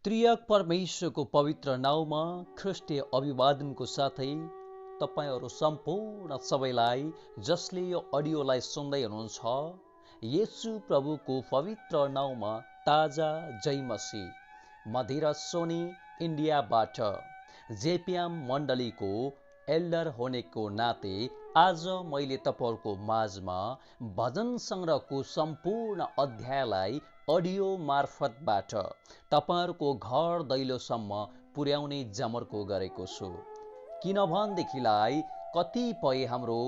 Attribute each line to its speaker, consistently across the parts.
Speaker 1: त्रियक परमेश्वरको पवित्र नाउँमा ख्रिस्टीय अभिवादनको साथै तपाईहरू सम्पूर्ण सबैलाई जसले यो अडियोलाई सुन्दै हुनुहुन्छ येशू प्रभुको पवित्र नाउँमा ताजा जय मसीह। म धीरज सोनी इन्डियाबाट जेपिएम मण्डलीको एल्डर होनेको नाते आज मैले तपाईहरुको माझमा भजन संग्रहको सम्पूर्ण अध्यायलाई अडियो मार्फतबाट तपाईहरुको घर दैलोसम्म पुर्याउने जमर्को गरेको छु। किनभनेदेखिलाई कतिपय हाम्रो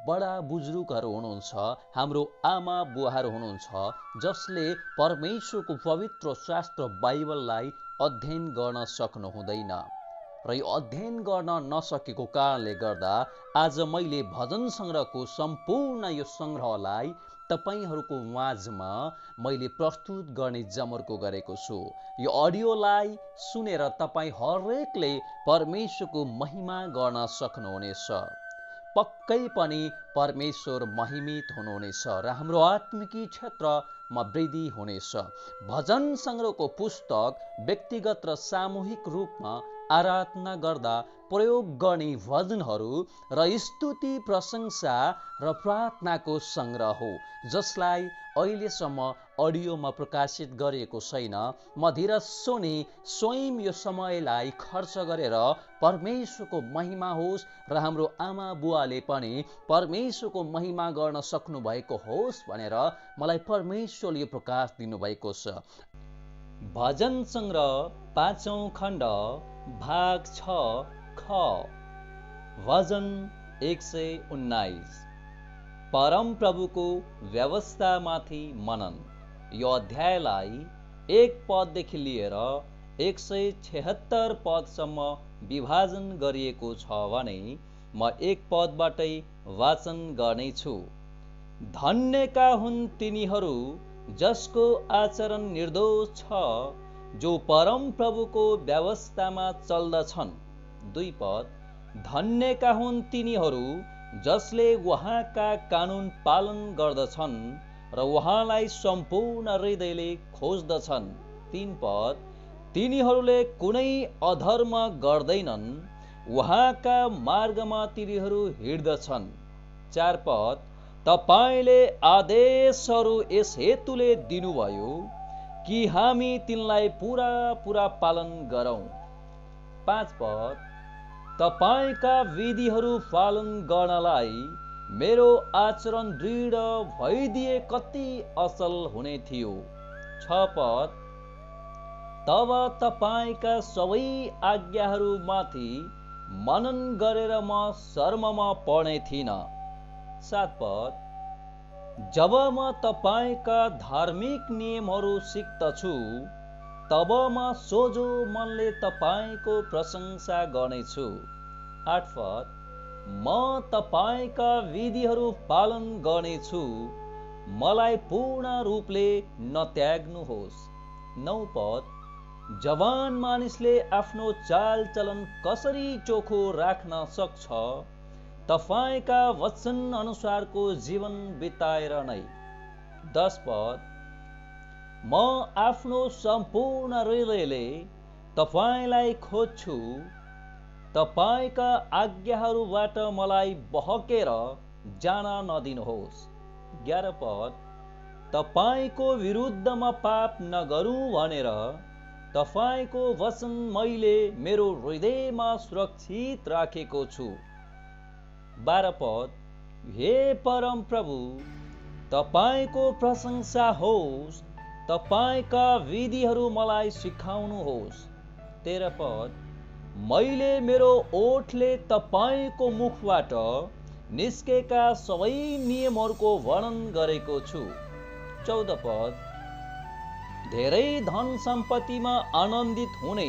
Speaker 1: बडा बुजुर्गहरू हुनुहुन्छ, हाम्रो आमा बुवाहरू हुनुहुन्छ जसले परमेश्वरको पवित्र शास्त्र बाइबललाई अध्ययन गर्न सक्नु हुँदैन र यो अध्ययन गर्न नसकेको कारणले गर्दा आज मैले भजन संग्रहको सम्पूर्ण यो संग्रहलाई तपाईहरुको माझमा मैले प्रस्तुत गर्ने जमर्को गरेको छु। यो अडियोलाई सुनेर तपाई हरेकले परमेश्वरको महिमा गर्न सक्नुहुनेछ। पक्कै पनि परमेश्वर महिमित हुनुहुनेछ र हाम्रो आत्मिकी क्षेत्रमा वृद्धि हुनेछ। भजन संग्रहको पुस्तक व्यक्तिगत र सामूहिक रूपमा आराधना गर्दा प्रयोग गर्ने भजनहरू र स्तुति प्रशंसा र प्रार्थनाको संग्रह हो, जसलाई अहिलेसम्म अडियोमा प्रकाशित गरिएको छैन। म धीरज सोनी स्वयं यो समयलाई खर्च गरेर परमेश्वरको महिमा होस् र हाम्रो आमा बुवाले पनि परमेश्वरको महिमा गर्न सक्नु भएको होस् भनेर मलाई परमेश्वरले यो प्रकाश दिनुभएको छ। भजन संग्रह 5औं खण्ड भाग 6 ख भजन 119 परम प्रभुको व्यवस्थामाथि मनन। यो अध्यायलाई 1 पददेखि लिएर 176 पदसम्म विभाजन गरिएको छ भने म 1 पदबाटै वाचन गर्नेछु। धन्यका हुन् तिनीहरू जसको आचरण निर्दोष छ, जो परम प्रभुको व्यवस्थामा चल्दछन्। 2 पद धन्यका हुन् तिनीहरू जसले उहाँका कानून पालन गर्दछन् र उहाँलाई सम्पूर्ण हृदयले खोज्दछन्। 3 पद तिनीहरूले कुनै अधर्म गर्दैनन्, उहाँका मार्गमा तिनीहरू हिँड्दछन्। 4 पद तपाईले आदेशहरू यस हेतुले दिनुभयो कि हामी तिनलाई पूरा पालन गरौँ। 5 पद तपाईका विधिहरू पालन गर्नलाई मेरो आचरण दृढ भइदिए कति असल हुने थियो। 6 पद तब तपाईका सबै आज्ञाहरूमाथि मनन गरेर म शर्ममा पर्ने थिइन। 7 पद जब म तपाईका धार्मिक नियमहरू सिक्दछु, तब म सोझो मनले तपाईको प्रशंसा गर्नेछु। 8 पद म तपाईका विधिहरू पालन गर्नेछु, मलाई पूर्ण रूपले नत्याग्नुहोस्। 9 पद जवान मानिसले आफ्नो चालचलन कसरी चोखो राख्न सक्छ, तपाईका वचन अनुसारको जीवन बिताएर नै। 10 पद म आफ्नो सम्पूर्ण हृदयले तपाईलाई खोज्छु, तपाईका आज्ञाहरूबाट मलाई बहकेर जान नदिनुहोस्। 11 पद तपाईको विरुद्धमा पाप नगरौँ भनेर तपाईको वचन मैले मेरो हृदयमा सुरक्षित राखेको छु। 12 पद हे परम प्रभु तपाईको प्रशंसा होस्, तपाईका विधिहरू मलाई सिकाउनुहोस्। 13 पद मैले मेरो ओठले तपाईको मुखबाट निस्केका सबै नियमहरूको वर्णन गरेको छु। 14 पद धेरै धन सम्पत्तिमा आनन्दित हुने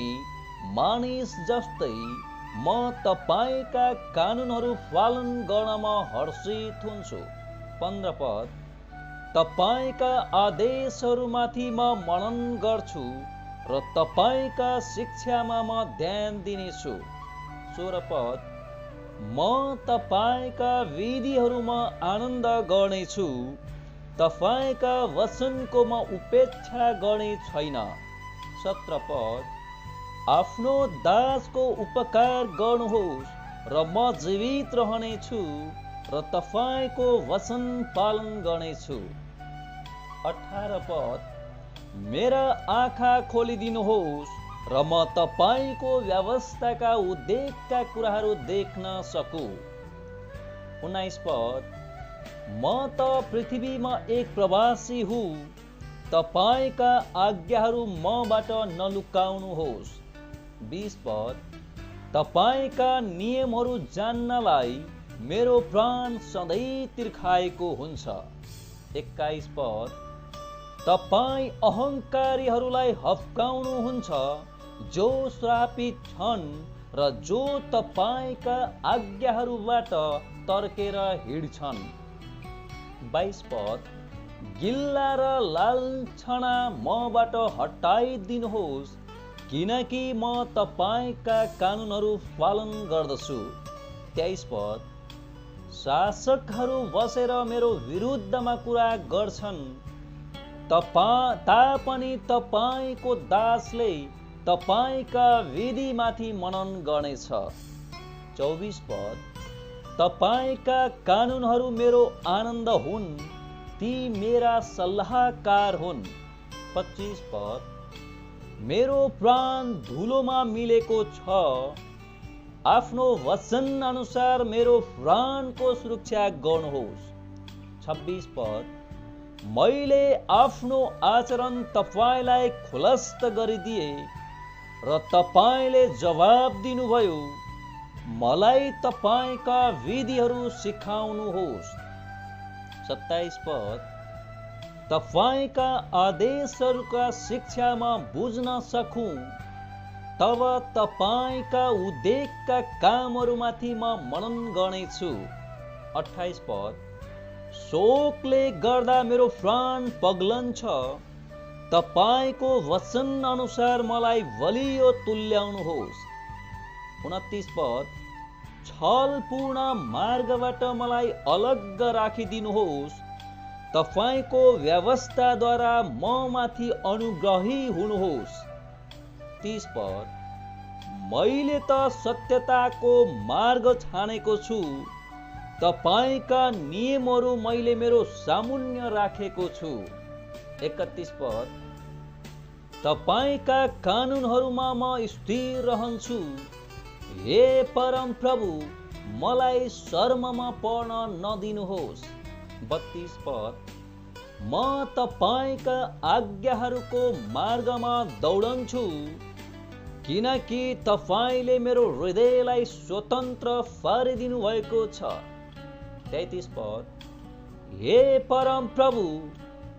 Speaker 1: मानिस जस्तै म तपाईका कानूनहरू पालन गर्नमा हर्षित हुन्छु। 15 पद तपाईका आदेशहरूमाथि म मनन गर्छु र तपाईका शिक्षामा म ध्यान दिनेछु। 16 पद म तपाईका विधिहरूमा आनन्द गर्नेछु, तपाईका वचनको म उपेक्षा गर्ने छैन। 17 पद, आफ्नो दासको उपकार गर्नुहोस् र म जीवित रहनेछु र तपाईको वचन पालन गर्नेछु। 18 पद, मेरा आँखा खोलिदिनुहोस् र म तपाईको व्यवस्थाका उद्देकका कुराहरू देख्न सकूँ। 19 पद, म त पृथ्वीमा एक प्रवासी हुँ, तपाईका आज्ञाहरू मबाट नलुकाउनुहोस्। 20 पद, तपाईका नियमहरू जान्नलाई मेरो प्राण सधैँ तिर्खाएको हुन्छ। 21 पद, तपाईँ अहङ्कारीहरूलाई हप्काउनुहुन्छ जो श्रापित छन् र जो तपाईका आज्ञाहरूबाट तर्केर हिँड्छन्। 22 पद, गिल्ला र लान्छना मबाट हटाइदिनुहोस् किनकि म तपाईका कानुनहरू पालन गर्दछु। 23 पद, शासकहरू बसेर मेरो विरुद्धमा कुरा गर्छन् तापनि तपाईको दासले तपाईका विधिमाथि मनन गर्नेछ। 24 पद, तपाईका कानुनहरू मेरो आनन्द हुन्, ती मेरा सल्लाहकार हुन्। 25 पद, मेरो प्राण धुलोमा मिलेको छ, आफ्नो वचन अनुसार मेरो प्राणको सुरक्षा गर्नुहोस्। 26 पद, मैले आफ्नो आचरण तपाईलाई खुलस्त गरिदिए र तपाईले जवाब दिनुभयो, मलाई तपाईका विधिहरू सिकाउनुहोस्। 27 पद, तपाईका आदेशहरूका शिक्षामा बुझ्न सकूँ, तब तपाईका उद्देकका कामहरूमाथि म मनन गर्नेछु। 28 पद, शोकले गर्दा मेरो प्राण पग्लन्छ, तपाईको वचन अनुसार मलाई बलियो तुल्याउनुहोस्। 29 पद, छलपूर्ण मार्गबाट मलाई अलग राखिदिनुहोस्, तपाईको व्यवस्थाद्वारा म माथि अनुग्रही हुनुहोस्। 30 पद, मैले त सत्यताको मार्ग छानेको छु, तपाईका नियमहरू मैले मेरो सामुन्य राखेको छु। 31 पद, तपाईका कानुनहरूमा म स्थिर रहन्छु, हे परम प्रभु मलाई शर्ममा पर्न नदिनुहोस्। 32 पद, म तपाईका आज्ञाहरूको मार्गमा दौडन्छु किनकि तपाईले मेरो हृदयलाई स्वतन्त्र पारिदिनु भएको छ। 33 पद, हे परम प्रभु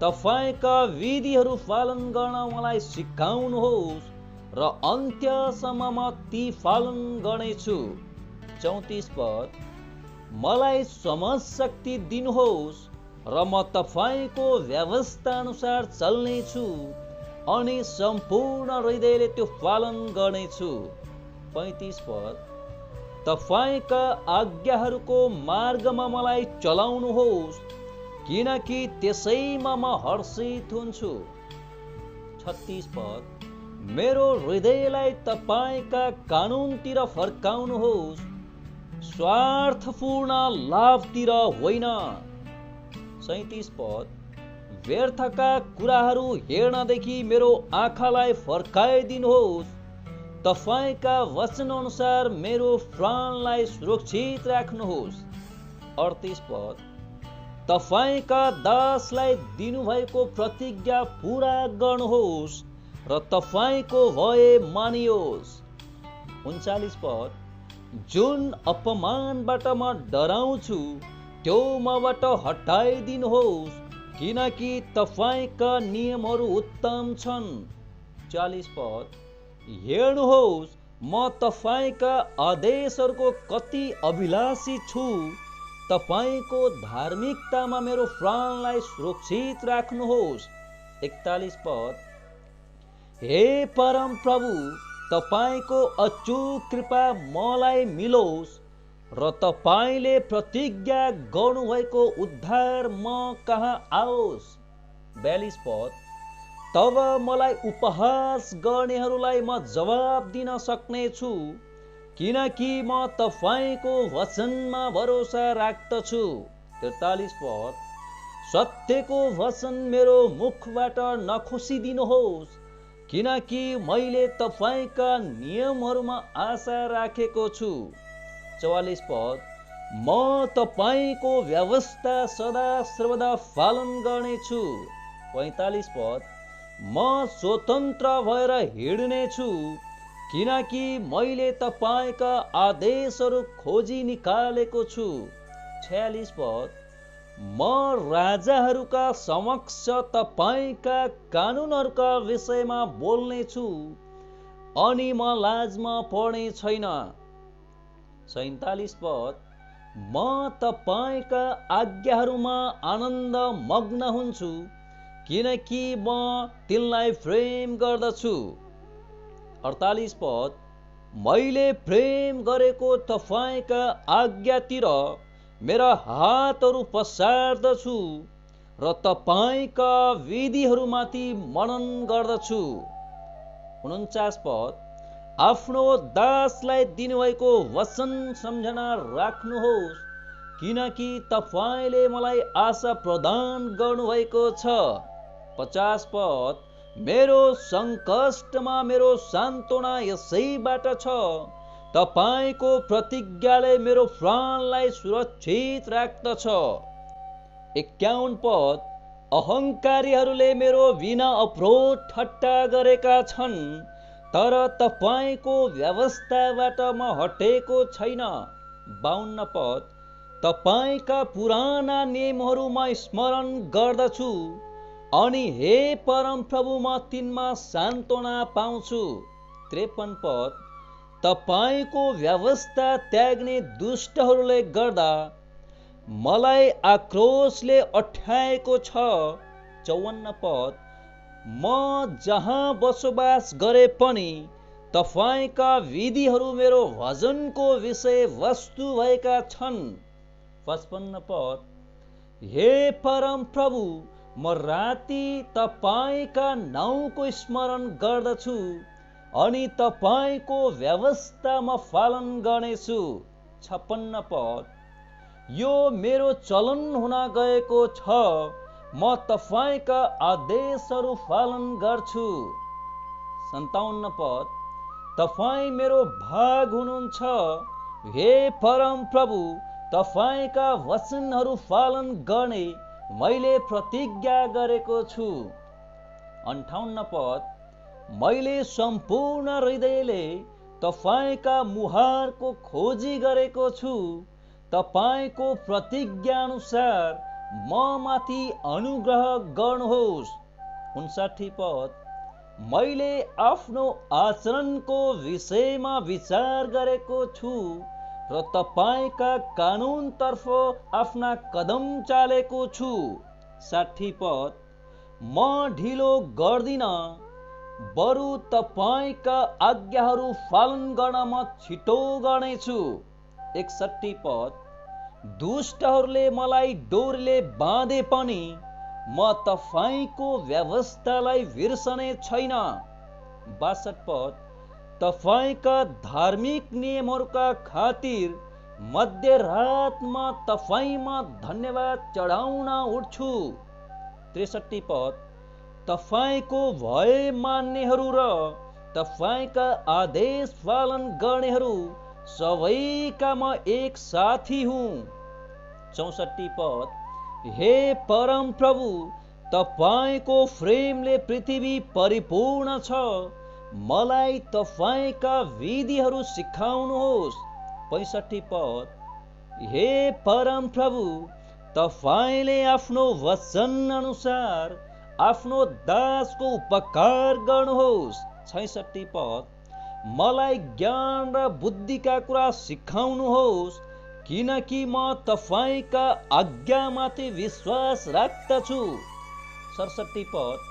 Speaker 1: तपाईका विधिहरू पालन गर्न मलाई सिकाउनुहोस् र अन्त्यसम्म म ती पालन गर्नेछु। 34 पद, मलाई समझ शक्ति दिनुहोस् र म तपाईको व्यवस्था अनुसार चल्नेछु अनि सम्पूर्ण हृदयले त्यो पालन गर्नेछु। 35 पद, तपाईका आज्ञाहरूको मार्गमा मलाई चलाउनुहोस् किनकि त्यसैमा म हर्षित हुन्छु। 36 पद, मेरो हृदयलाई तपाईका कानुनतिर फर्काउनुहोस्, स्वार्थपूर्ण लाभतिर होइन। 37 पद, व्यर्थका कुराहरू हेर्नदेखि मेरो आँखालाई फर्काइदिनुहोस्, तपाईका वचन अनुसार मेरो प्राणलाई सुरक्षित राख्नुहोस्। 38 पद, तपाईका दासलाई दिनुभएको प्रतिज्ञा पूरा गर्नुहोस् र तपाईको भय मानियोस्। 39 पद, जुन अपमानबाट म डराउँछु त्यो मबाट हटाइदिनुहोस् किनकि तपाईका नियमहरू उत्तम छन्। 40 पद, हेर्नुहोस् म तपाईका आदेशहरूको कति अभिलाषी छु, तपाईको धार्मिकतामा मेरो प्राणलाई सुरक्षित राख्नुहोस्। 41 पद, हे परम प्रभु तपाईको अचूक कृपा मलाई मिलोस् र तपाईले प्रतिज्ञा गर्नुभएको उद्धार म कहाँ आओस्। 42 पद, तब मलाई उपहास गर्नेहरूलाई म जवाब दिन सक्नेछु, किनकि म तपाईको वचनमा भरोसा राख्दछु। 43 पद, सत्यको वचन मेरो मुखबाट नखोसिदिनुहोस्, किनकि मैले तपाईका नियमहरूमा आशा राखेको छु। 44 पद, म तपाईको व्यवस्था सदा सर्वदा पालन गर्नेछु। 45 पद, म स्वतन्त्र भएर हिँड्नेछु, किनकि मैले तपाईका आदेशहरू खोजी निकालेको छु। 46 पद, म राजाहरूका समक्ष तपाईका कानुनहरूका विषयमा बोल्नेछु, अनि म लाजमा पर्ने छैन। 47 पद, म तपाईका आज्ञाहरूमा आनन्द मग्न हुन्छु, किनकि म तिनलाई प्रेम गर्दछु। 48 पद, मैले प्रेम गरेको तपाईका आज्ञातिर मेरा हातहरू पसार्दछु र तपाईका विधिहरूमाथि मनन गर्दछु। 49 पद, आफ्नो दासलाई दिनुभएको वचन सम्झना राख्नुहोस्, किनकि तपाईले मलाई आशा प्रदान गर्नुभएको छ। 50 पद, मेरो सङ्कष्टमा मेरो सान्त्वना यसैबाट छ, तपाईको प्रतिज्ञाले मेरो प्राणलाई सुरक्षित राख्दछ। 51 पद, अहङ्कारीहरूले मेरो बिना अपरोध ठट्टा गरेका छन्, तर तपाईको व्यवस्थाबाट म हटेको छैन। 52 पद, तपाईका पुराना नियमहरू म स्मरण गर्दछु, अनि हे परम प्रभु म तिनमा सान्त्वना पाउँछु। 53 पद, तपाईको व्यवस्था त्याग्ने दुष्टहरूले गर्दा मलाई आक्रोशले अठ्याएको छ। 54 पद, म जहाँ बसोबास गरे पनि तपाईका विधिहरू मेरो भजनको विषय वस्तु भएका छन्। 55 पद, हे परम प्रभु म राति तपाईका नाउँको स्मरण गर्दछु, अनि तपाईको व्यवस्था म पालन गर्नेछु। 56 पद, यो मेरो चलन हुन गएको छ, म तपाईका आदेशहरू पालन गर्छु। 57 पद, तपाईँ मेरो भाग हुनुहुन्छ, हे परम प्रभु तपाईका वचनहरू पालन गर्ने मैले प्रतिज्ञा गरेको छु। 58 पद, मैले सम्पूर्ण हृदयले तपाईका मुहारको खोजी गरेको छु, तपाईको प्रतिज्ञा अनुसार म माथि अनुग्रह गर्नुहोस्। 59 पद, मैले आफ्नो आचरणको विषयमा विचार गरेको छु र तपाईका कानुनतर्फ आफ्ना कदम चालेको छु। 60 पद, म ढिलो गर्दिन, बरु तपाईका आज्ञाहरू पालन गर्न म छिटो गर्नेछु। 61 पद, दुष्टहरूले मलाई डोरीले बाँधे पनि म तपाईको व्यवस्थालाई बिर्सने छैन। 62 पद, तपाईका धार्मिक नियमहरूका खातिर मध्यरातमा तपाईमा धन्यवाद चढाउन उठ्छु। 63 पद, तपाईको भय मान्नेहरू र तपाईका आदेश पालन गर्नेहरू सबैका म एक साथी हुँ। 64 पद, हे परम प्रभु तपाईको प्रेमले पृथ्वी परिपूर्ण छ, मलाई तपाईका विधिहरू सिकाउनुहोस्। 65 पद, हे परम प्रभु तपाईले आफ्नो वचन अनुसार आफ्नो दासको उपकार गर्नुहोस्। 66 पद, मलाई ज्ञान र बुद्धिका कुरा सिकाउनुहोस्, किनकि म तपाईका आज्ञामाथि विश्वास राख्दछु। 67 पद,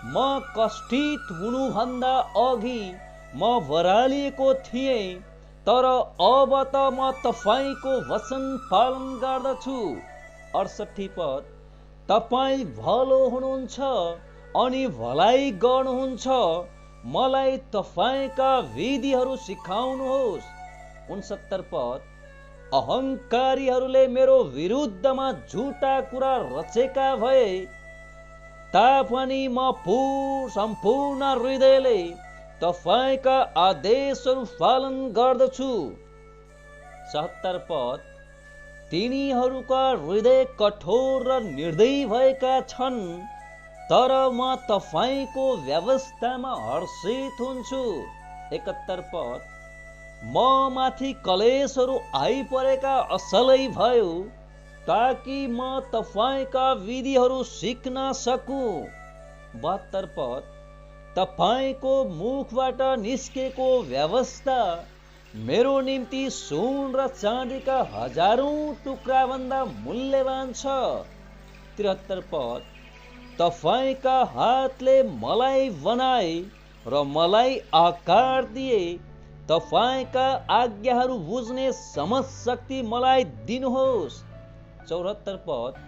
Speaker 1: म कष्टित हुनुभन्दा अघि म बरालिएको थिएँ, तर अब त म तपाईको वचन पालन गर्दछु। 68 पद, तपाईँ भलो हुनुहुन्छ अनि भलाइ गर्नुहुन्छ, मलाई तपाईका विधिहरू सिकाउनुहोस्। 69 पद, अहंकारीहरूले मेरो विरुद्धमा झुटा कुरा रचेका भए तापनि म सम्पूर्ण हृदयले तपाईका आदेशहरू पालन गर्दछु। 70 पद, तिनीहरूका हृदय कठोर र निर्दयी भएका छन्, तर म तपाईको व्यवस्थामा हर्षित हुन्छु। 71 पद, म माथि कलेशहरू आइपरेका असलै भयो, ताकि म तपाईका विधिहरू सिक्न सकूँ। 72 पद, तपाईको मुखबाट निस्केको व्यवस्था मेरो निम्ति सुन र चाँदीका हजारौं टुक्रा भन्दा मूल्यवान छ। 73 पद, तपाईका हातले मलाई बनाए र मलाई आकार दिए, तपाईका आज्ञाहरू बुझ्ने समझ शक्ति मलाई दिनुहोस्। 74 पद,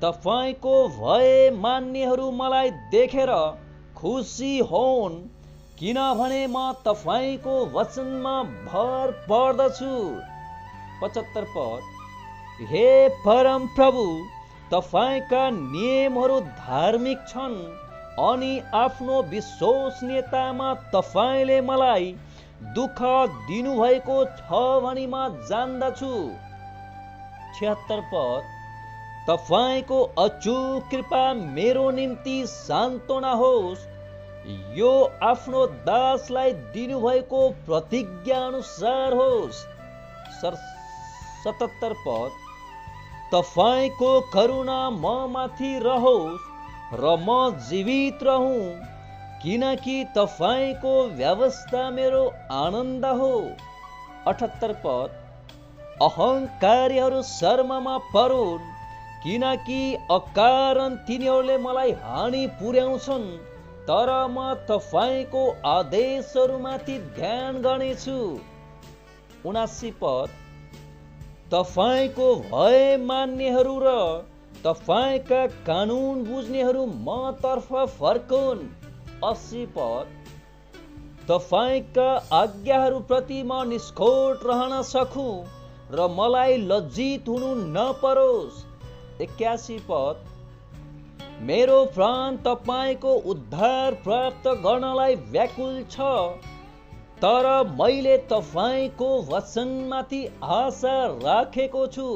Speaker 1: तपाईको भय मान्नेहरू मलाई देखेर खुसी होन्, किनभने म तपाईको वचनमा भर पर्दछु। 75 पद, हे परम प्रभु, तपाईका नियमहरू धार्मिक छन् अनि आफ्नो विश्वसनीयतामा तपाईले मलाई दुःख दिनुभएको छ भनी म जान्दछु। 76 पद, तपाईको अचूक कृपा मेरो निम्ति सान्त्वना होस्, यो आफ्नो दासलाई दिनुभएको प्रतिज्ञा अनुसार होस्। 77 पद, तपाईको करुणा म माथि रहोस् र म जीवित रहूं, किनकि तपाईको व्यवस्था मेरो आनन्द हो। 78 पद, अहंकारीहरू शर्ममा परोन्, किनकि अकारण तिनीहरूले मलाई हानि पुर्याउँछन्, तर म तपाईको आदेशहरूमाथि ध्यान गर्नेछु। 79 पद, तपाईको भय मान्नेहरू र तपाईका कानून बुझ्नेहरू म तर्फ फर्कुन्। 80 पद, तपाईका आज्ञाहरूप्रति म निष्कोट रहन सकूँ र मलाई लज्जित हुनु नपरोस्। 81 पद, मेरो प्राण तपाईको उद्धार प्राप्त गर्नलाई व्याकुल छ, तर मैले तपाईको वचनमाथि आशा राखेको छु।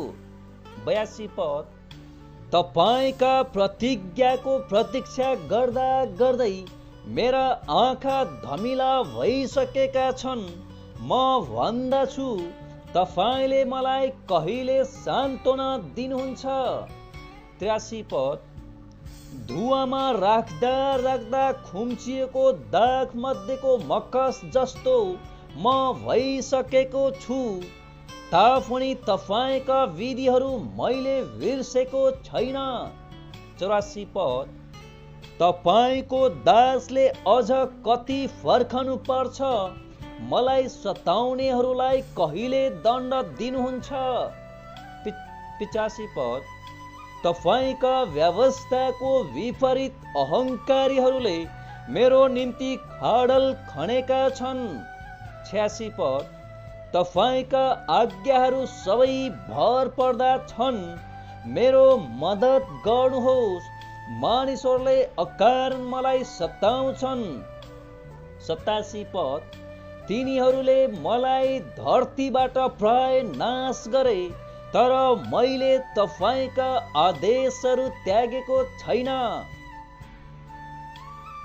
Speaker 1: 82 पद, तपाईका प्रतिज्ञाको प्रतीक्षा गर्दा गर्दै मेरा आँखा धमिला भइसकेका छन्, म भन्दछु तपाईले मलाई कहिले सान्त्वना दिनुहुन्छ। 83 पद, धुवामा राख्दा राख्दा खुम्चिएको दाग मध्येको मकस जस्तो म भइसकेको छु, तापनि तपाईका विधिहरू मैले बिर्सेको छैन। 84 पद, तपाईको दासले अझ कति फर्कनु पर्छ, मलाई सताउनेहरूलाई कहिले दण्ड दिनुहुन्छ। 85 पद, तपाईका व्यवस्थाको विपरीत अहंकारीहरूले मेरो निम्ति खाडल खनेका छन्। 86 पद, तपाईका आज्ञाहरू सबै भर पर्दा छन्, मेरो मद्दत गर्नुहोस्, मानिसहरूले अकारण मलाई सताउँछन्। 87 पद, तिनीहरूले मलाई धरतीबाट प्राय नाश गरे, तर मैले तपाईका आदेशहरू त्यागेको छैन।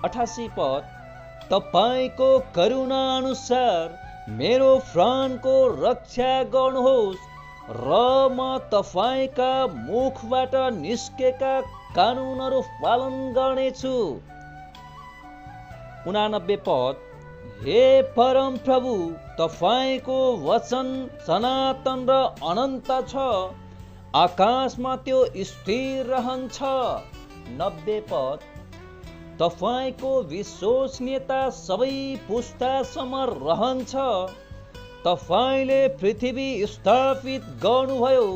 Speaker 1: 88 पद, तपाईको करुणा अनुसार मेरो प्राणको रक्षा गर्नुहोस् र म तपाईका मुखबाट निस्केका कानूनहरू पालन गर्नेछु। 89 पद, हे परम प्रभु, तपाईको वचन सनातन र अनन्त छ, आकाशमा त्यो स्थिर रहन्छ। 90 पद, तपाईको विश्वसनीयता सबै पुस्तासम्म रहन्छ, तपाईले पृथ्वी स्थापित गर्नुभयो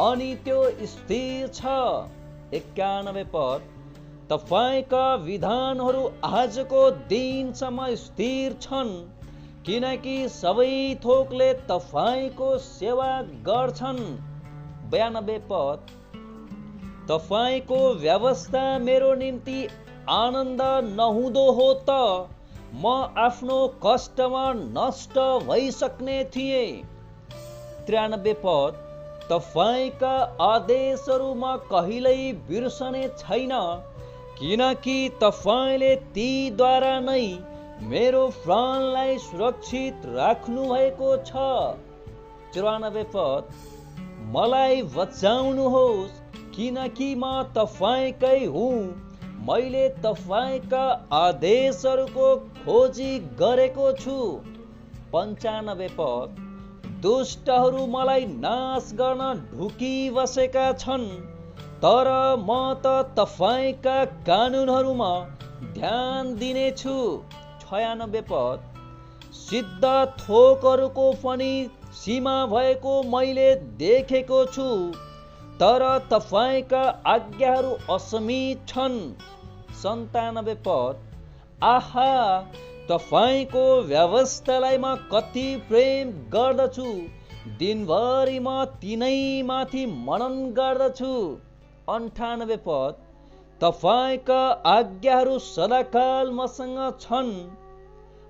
Speaker 1: अनि त्यो स्थिर छ। 91 पद, तपाईका विधानहरू आजको दिनसम्म स्थिर छन्, किनकि सबै थोकले तपाईको सेवा गर्छन्। 92 पद। तपाईको व्यवस्था मेरो निम्ति आनन्द नहुँदो हो त म आफ्नो कष्टमा नष्ट भइसक्ने थिएँ। 93 पद। तपाईका आदेशहरू म कहिल्यै बिर्सने छैन, किनकि तपाईले तीद्वारा नै मेरो प्राणलाई सुरक्षित राख्नु भएको छ। 94 पद। मलाई बचाउनुहोस्, किनकि म तपाईकै हुँ। मैले तपाईका आदेशहरूको खोजी गरेको छु। 95 पद। दुष्टहरू मलाई नाश गर्न ढुकिबसेका छन्, तर म त तपाईका कानुनहरूमा ध्यान दिनेछु। 96 पद। सिद्ध थोकहरूको पनि सीमा भएको मैले देखेको छु, तर तपाईका आज्ञाहरू असीमित छन्। 97 पद। आहा, तपाईको व्यवस्थालाई म कति प्रेम गर्दछु, दिनभरि म तिनै माथि मनन गर्दछु। 98 पद। तपाईका आज्ञाहरू सदाकाल मसँग छन्,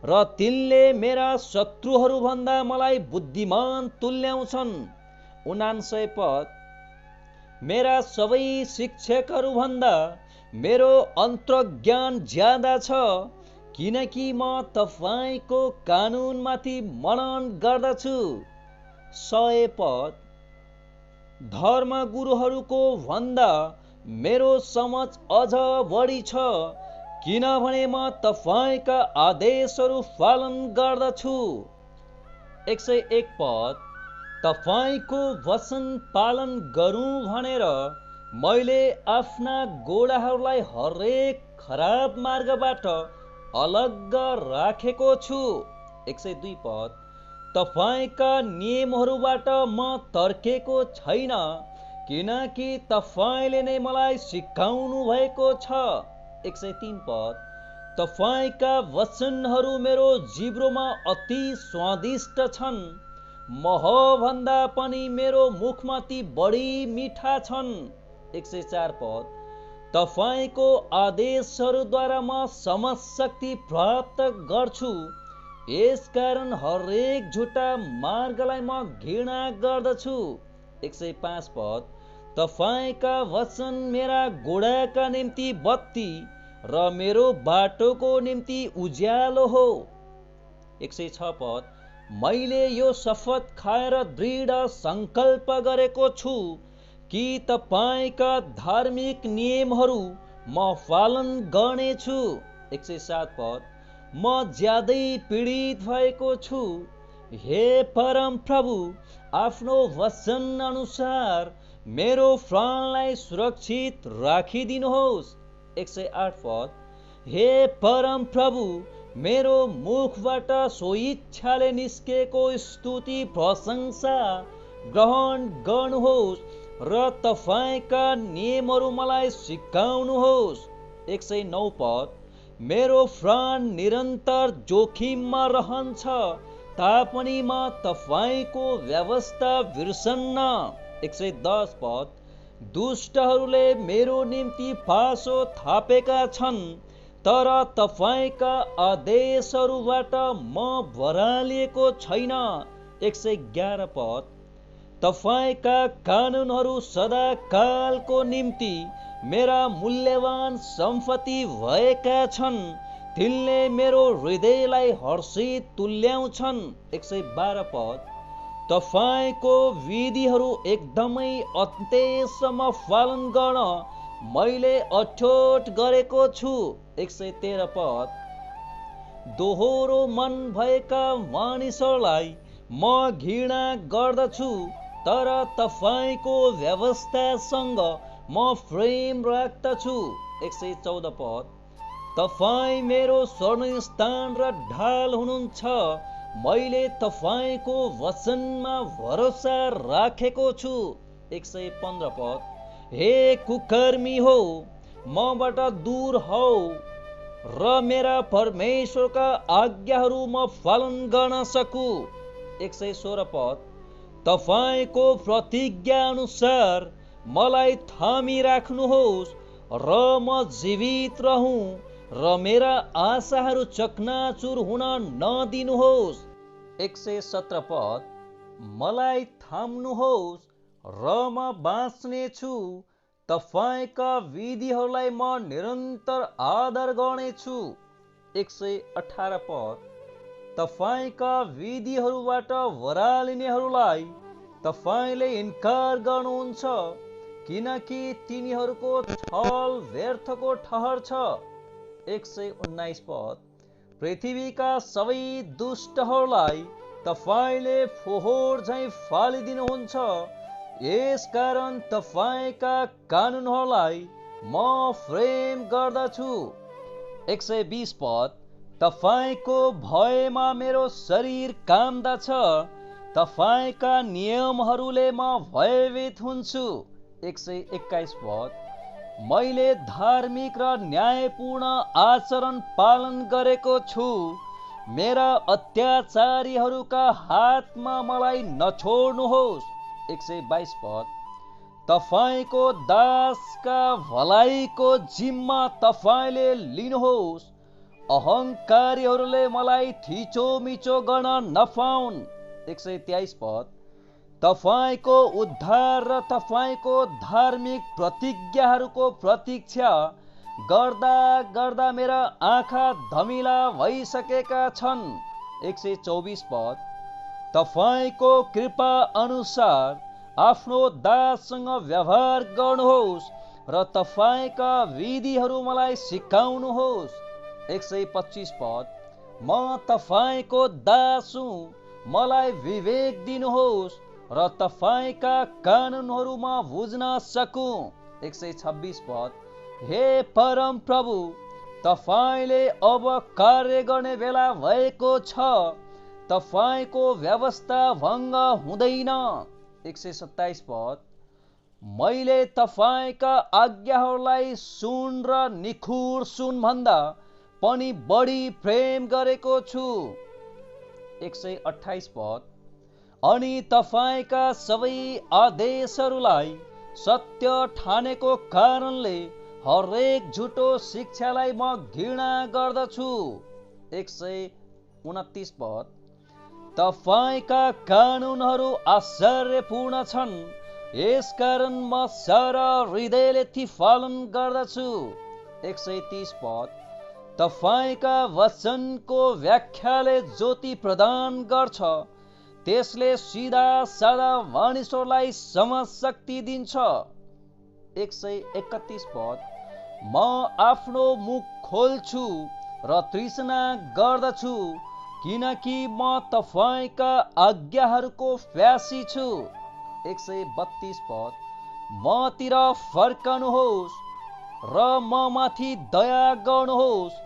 Speaker 1: र तिनले मेरा शत्रुहरू भन्दा मलाई बुद्धिमान तुल्याउँछन्। 99 पद। मेरा सबै शिक्षकहरू भन्दा मेरो अन्तर्ज्ञान ज्यादा छ, किनकि म तपाईको कानुनमाथि मनन गर्दछु। 100 पद। धर्मगुरुहरूको भन्दा मेरो समझ अझ बढी छ, किनभने म तपाईका आदेशहरू पालन गर्दछु। 101 पद। तपाईको वचन पालन गरौँ भनेर मैले आफ्ना गोडाहरूलाई हरेक खराब मार्गबाट अलग राखेको छु। 102 पद। तपाईका नियमहरूबाट म तर्केको छैन, किनकि तपाईले नै मलाई सिकाउनु भएको छ। 103 पद। तपाईका वचनहरू मेरो जिब्रोमा अति स्वादिष्ट छन्, महभन्दा पनि मेरो मुखमा ती बढी मिठा छन्। 104 पद। तपाईको आदेशहरूद्वारा म समझ शक्ति प्राप्त गर्छु, यसकारण हरेक झुटा मार्गलाई म घृणा गर्दछु। 105 पद। तपाईका वचन मेरा गोडाका निम्ति बत्ती र मेरो बाटोको निम्ति उज्यालो हो। 106 पद। मैले यो शपथ खाएर दृढ संकल्प गरेको छु कि तपाईका धार्मिक नियमहरू म पालन गर्नेछु। 107 पद। म ज्यादै पीडित भएको छु, हे परम प्रभु, आफ्नो वचन अनुसार मेरो प्राणलाई सुरक्षित राखिदिनुहोस्। 108 पद। हे परम प्रभु, मेरो मुखबाट स्वइच्छाले निस्केको स्तुति प्रशंसा ग्रहण गर्नुहोस् र तपाईका नियमहरू मलाई सिकाउनुहोस्। 109 पद। मेरो प्राण निरन्तर जोखिममा रहन्छ, तापनि म तपाईको व्यवस्था बिर्सन्न। 110 पद। दुष्टहरूले मेरो निम्ति पासो थापेका छन्, तर तपाईका आदेशहरूबाट म बरालिएको छैन। 111 पद। तपाईका कानुनहरू सदा कालको निम्ति मेरा मूल्यवान सम्पत्ति भएका छन्, तिनले मेरो हृदयलाई हर्षित तुल्याउँछन्। 112 पद। तपाईको विधिहरू एकदमै अन्त्यसम्म पालन गर्न मैले अठोट गरेको छु। 113 पद। दोहोरो मन भएका मानिसहरूलाई म घृणा गर्दछु, तर तपाईको व्यवस्थासँग म प्रेम राख्दछु। 114 पद। तपाईँ मेरो स्वर्णस्थान र ढाल हुनुहुन्छ, मैले तपाईको वचनमा भरोसा राखेको छु। 115 पद। हे कुकर्मी हो, मबाट दूर हौ र मेरा परमेश्वरका आज्ञाहरू म पालन गर्न सकु। 116 पद। तपाईको प्रतिज्ञा अनुसार मलाई थामिराख्नुहोस् र म जीवित रहूँ र मेरा आशाहरू चकनाचुर हुन नदिनुहोस्। 117 पद। मलाई थाम्नुहोस् र म बाँच्नेछु, तपाईका विधिहरूलाई म निरन्तर आदर गर्नेछु। 118 पद। तपाईका विधिहरूबाट वरालिनेहरूलाई तपाईले इन्कार गर्नुहुन्छ, किनकि तिनीहरूको छल व्यर्थको ठहर्छ। 119 पद। पृथ्वीका सबै दुष्टहरूलाई तपाईले फोहोर झैं फालिदिनुहुन्छ, यसकारण तपाईका कानुनहरूलाई म प्रेम गर्दछु। 120 पद। तपाईको भयमा मेरो शरीर काम्दछ, तपाईका नियमहरूले म भयभीत हुन्छु। 121 पद। मैले धार्मिक र न्यायपूर्ण आचरण पालन गरेको छु, मेरा अत्याचारीहरूका हातमा मलाई नछोड्नुहोस्। 122 पद। तपाईको दासका भलाइको जिम्मा तपाईले लिनुहोस्, अहङ्कारीहरूले मलाई थिचोमिचो गर्न नपाउन्। 123 पद। तपाईको उद्धार र तपाईको धार्मिक प्रतिज्ञाहरूको प्रतीक्षा गर्दा गर्दा मेरा आँखा धमिला भइसकेका छन्। 124 पद। तपाईको कृपा अनुसार आफ्नो दाससँग व्यवहार गर्नुहोस् र तपाईका विधिहरू मलाई सिकाउनुहोस्। 125 पद। म तपाईको दास हुँ, मलाई विवेक दिनुहोस् र तपाईका कानुनहरू म बुझ्न सकूँ। 126 पद। हे परम प्रभु, तपाईले अब कार्य गर्ने बेला भएको छ, तपाईको व्यवस्था भङ्ग हुँदैन। 127 पद। मैले तपाईका आज्ञाहरूलाई सुन र निखुर सुन भन्दा पनि बढी प्रेम गरेको छु। 128 पद। अनि तपाईका सबै आदेशहरूलाई सत्य ठानेको कारणले हरेक झुटो शिक्षालाई म घृणा गर्दछु। 129 पद। तपाईका कानुनहरू आश्चर्यपूर्ण छन्, यसकारण म सारा हृदयले ती पालन गर्दछु। 130 पद। तपाईका वचनको व्याख्याले ज्योति प्रदान गर्छ, त्यसले सिधा सादा मानिसहरूलाई समझ शक्ति दिन्छ। 131 पद। म आफ्नो मुख खोल्छु र तृष्णा गर्दछु, किनकि म तपाईका आज्ञाहरूको प्यासी छु। 132 पद। मतिर फर्कनुहोस् र म माथि दया गर्नुहोस्,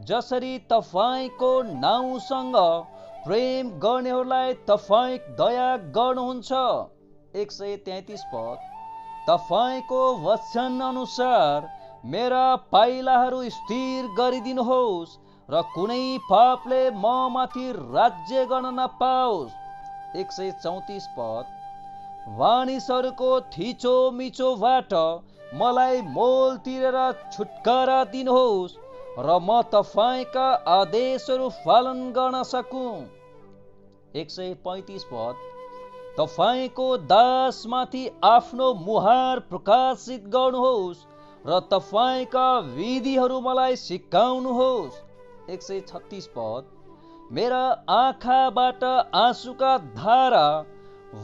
Speaker 1: जसरी तपाईको नाउँसँग प्रेम गर्नेहरूलाई तपाईँ दया गर्नुहुन्छ। 133 पद। तपाईको वचन अनुसार मेरा पाइलाहरू स्थिर गरिदिनुहोस् र कुनै पापले म माथि राज्य गर्न नपाओस्। 134 पद। मानिसहरूको थिचोमिचोबाट मलाई मोल तिरेर छुटकारा दिनुहोस् र म तपाईका आदेशहरू पालन गर्न सकूँ। 135 पद। तपाईको दासमाथि आफ्नो मुहार प्रकाशित गर्नुहोस् र तपाईका विधिहरू मलाई सिकाउनुहोस्। 136 पद। मेरा आँखाबाट आँसुका धारा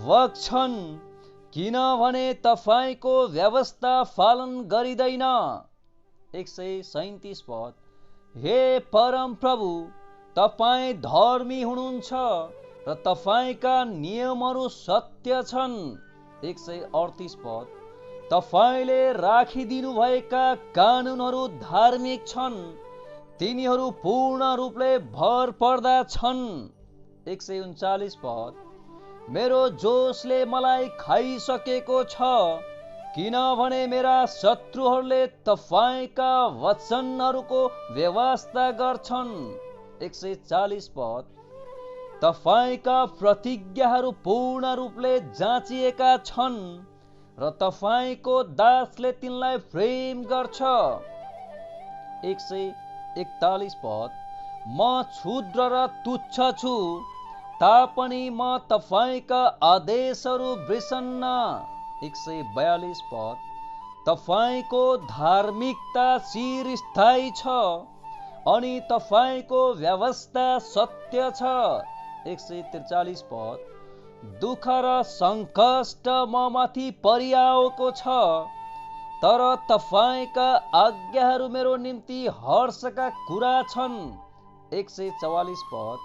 Speaker 1: बग्छन्, किनभने तपाईको व्यवस्था पालन गरिँदैन। 137 पद। हे परम प्रभु, तपाईँ धर्मी हुनुहुन्छ र तपाईका नियमहरू सत्य छन्। 138 पद। तपाईले राखिदिनु भएका कानुनहरू धार्मिक छन्, तिनीहरू पूर्ण रूपले भर पर्दा छन्। 139 पद। मेरो जोशले मलाई खाइसकेको छ, किनभने मेरा शत्रुहरूले तपाईका वचनहरूको व्यवस्था गर्छन्। 140 पद। तपाईका प्रतिज्ञाहरू पूर्ण रूपले जाँचिएका छन् र तपाईको दासले तिनलाई प्रेम गर्छ। 141 पद। म क्षुद्र र तुच्छ छु, तापनि म तपाईका आदेशहरू बिर्सन्न। 142 पद। तपाईको धार्मिकता चिरस्थायी छ अनि तपाईको व्यवस्था सत्य छ। 143 पद। दुःख र सङ्कष्ट ममाथि परिआएको छ, तर तपाईका आज्ञाहरू मेरो निम्ति हर्षका कुरा छन्। 144 पद।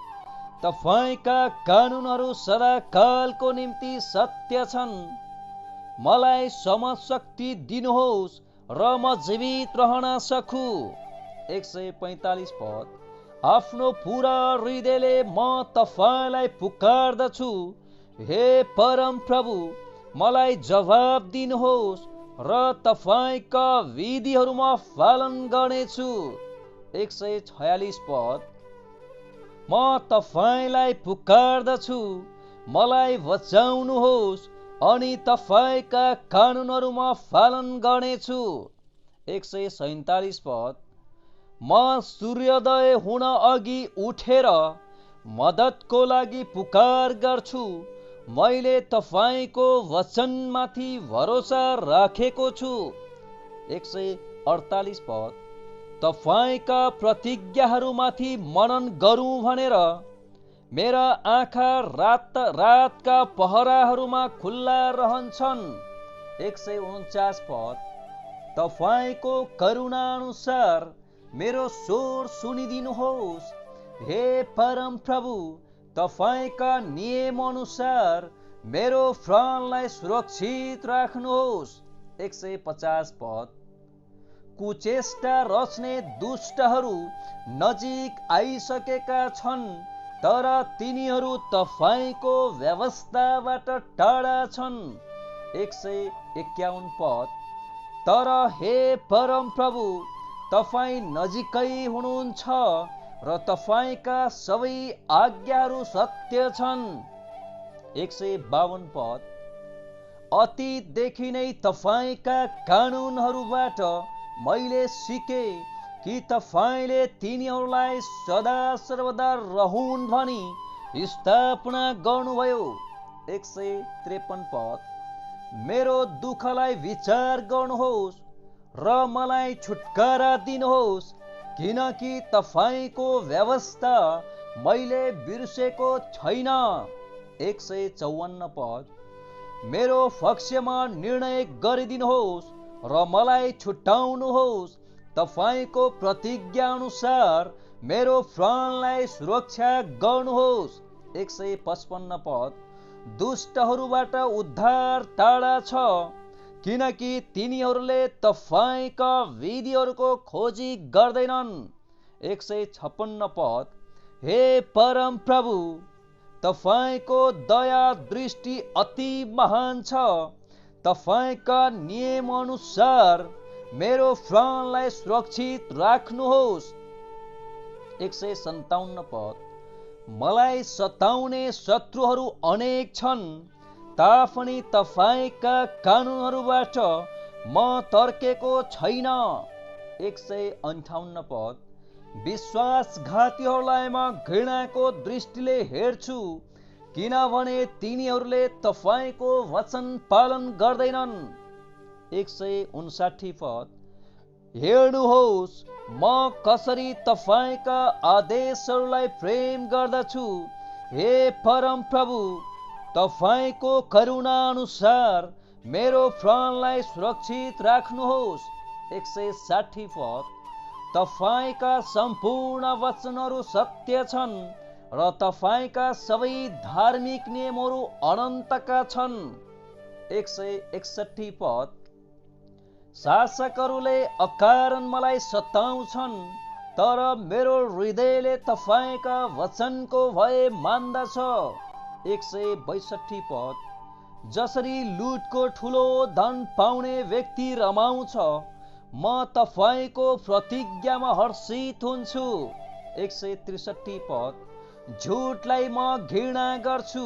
Speaker 1: तपाईका कानुनहरू सदाकालको निम्ति सत्य छन्। मलाई समशक्ति दिनुहोस् र म जीवित रहन सकु। 145 पद। आफ्नो पुरा हृदयले म तपाईलाई पुकार्दछु, हे परम प्रभु, मलाई जवाब दिनुहोस् र तपाईका विधिहरूमा पालन गर्नेछु। 146 पद। म तपाईलाई पुकार्दछु, मलाई बचाउनुहोस् अनि तपाईका कानुनहरूमा पालन गर्नेछु। 147 पद। म सूर्योदय हुन अघि उठेर मद्दतको लागि पुकार गर्छु, मैले तपाईको वचनमाथि भरोसा राखेको छु। 148 पद। तपाईका प्रतिज्ञाहरूमाथि मनन गरौँ भनेर मेरा आँखा रातका पहराहरूमा खुल्ला रहन्छन्। 149 पद। तपाईको करुणा अनुसार मेरो स्वर सुनिदिनुहोस्, हे परम प्रभु, तपाईका नियम अनुसार मेरो प्राणलाई सुरक्षित राख्नुहोस्। 150 पद। कुचेष्टा रच्ने दुष्टहरू नजिक आइसकेका छन्, तर तिनीहरू तपाईको व्यवस्थाबाट टाढा छन्। 151 पद। तर हे परम प्रभु, तपाईँ नजिकै हुनुहुन्छ र तपाईका सबै आज्ञाहरू सत्य छन्। 152 पद। अतीतदेखि नै तपाईका कानुनहरूबाट मैले सिके कि तपाईले तिनीहरूलाई सदा सर्वदा रहून् भनी स्थापना गर्नुभयो। 153 पद। मेरो दुःखलाई विचार गर्नुहोस् र मलाई छुटकारा दिनुहोस्, किनकि तपाईको व्यवस्था मैले बिर्सेको छैन। 154 पद। मेरो पक्षमा निर्णय गरिदिनुहोस् र मलाई छुटाउनुहोस्, तपाईको प्रतिज्ञा अनुसार मेरो प्राणलाई सुरक्षा गर्नुहोस्। 155 पद। दुष्टहरूबाट उद्धार टाढा छ, किनकि तिनीहरूले तपाईका विधिहरूको खोजी गर्दैनन्। 156 पद। हे परम प्रभु, तपाईको दया दृष्टि अति महान छ, तपाईका नियम अनुसार मेरो प्राणलाई सुरक्षित राख्नुहोस्। 157 पद। मलाई सताउने शत्रुहरू अनेक छन्, तापनि तपाईका कानुनहरूबाट म तर्केको छैन। 158 पद। विश्वासघातीहरूलाई म घृणाको दृष्टिले हेर्छु, किनभने तिनीहरूले तपाईको वचन पालन गर्दैनन्। 159 पद। हेर्नुहोस्, म कसरी तपाईका आदेशहरूलाई प्रेम गर्दछु, हे परम प्रभु, तपाईको करुणा अनुसार मेरो प्राणलाई सुरक्षित राख्नुहोस्। 160 पद। तपाईका सम्पूर्ण वचनहरू सत्य छन् र तपाईका सबै धार्मिक नियमहरू अनन्तका छन्। 161 पद। शासकहरूले अकारण मलाई सताउँछन्, तर मेरो हृदयले तपाईका वचनको भय मान्दछ। 162 पद। जसरी लुटको ठुलो धन पाउने व्यक्ति रमाउँछ, म तपाईको प्रतिज्ञामा हर्षित हुन्छु। 163 पद। झुटलाई म घृणा गर्छु